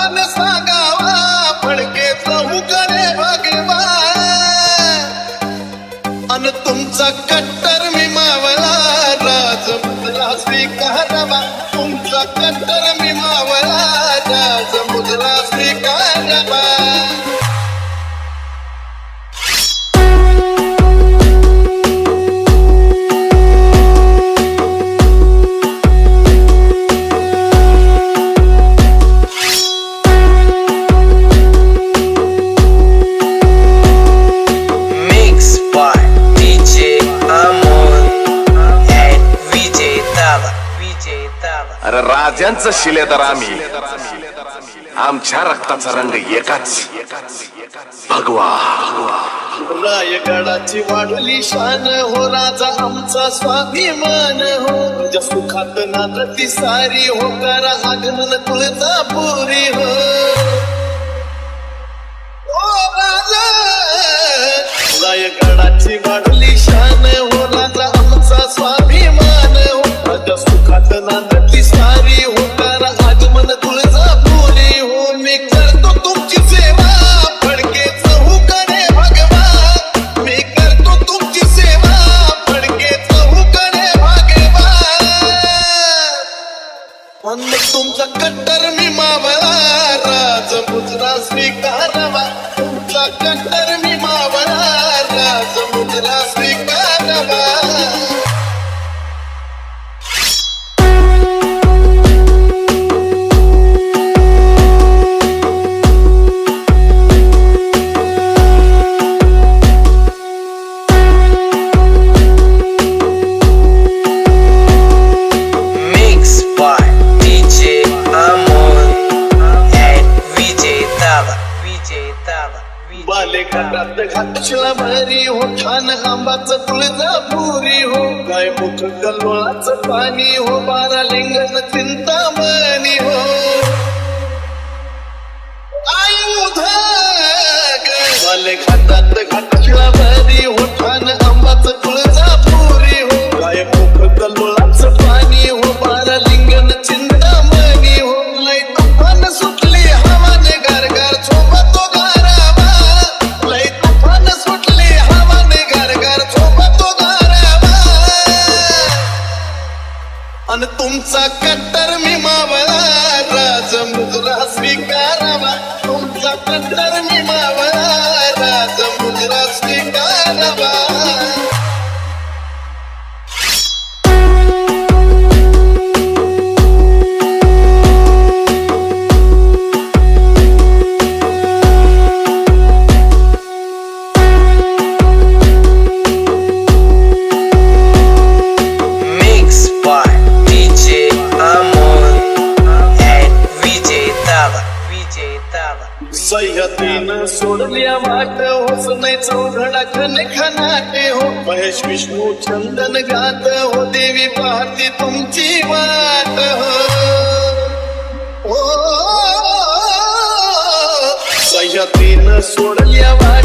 मन सांगावा फडके जाऊ करे भगवान अन तुमचा कट्टर मी मावळा राजमुद्रा स्वीकारावा तुमचा कट्टर मी मावळा राजमुद्रा स्वीकारावा अरे राजांचं शिलेदार आम्ही आमच्या रक्ताचा रंग एकाच भगवा रायगडाची वाढली शान हो राजा आमचा स्वाभिमान हो तुझ्या सुखात नांदती सारी हो करा आगमन तुळजापुरी हो राजा रायगडाची वाढली शान हो राजा आमचा स्वाभिमान हो तुझ्या सुखात नांदती सारी हो करा आगमन तुळजापुरी हो मी करतो तुमची सेवा फडके चहू करे भगवान मी करतो तुमची सेवा फडके चहू करे भगवान पण तुमचा कट्टर मी मावळा राजमुद्रा स्वीकारावा तुमचा कट्टर मी मावळा राजमुद्रा स्वीकारावा बालेघाटात घातला भरी हो ठाण आंबाचं तुळजापुरी हो काय मुख कल्लोळाचं पाणी हो बारा लिंगण चिंतामणी हो आयुध बालेघाटात घातला भरी हो ठाण आंबाचं तुळजापुरी हो काय मुख कल्लोळाचं पाणी हो बारा लिंगण चिंतामणी हो लय तुफान सुटली हवाने गारगार झोपतो अन तुमचा कट्टर मी मावळा राजमुद्रा स्वीकारावा तुमचा कट्टर मी मावळा राजमुद्रा स्वीकारावा सह्याद्रीनं सोडल्या वाट होस नाही चौघडा खन खनाटे हो महेश विष्णू चंदन गात हो देवी पाहती तुमची वाट हो सह्याद्रीनं सोडल्या वाट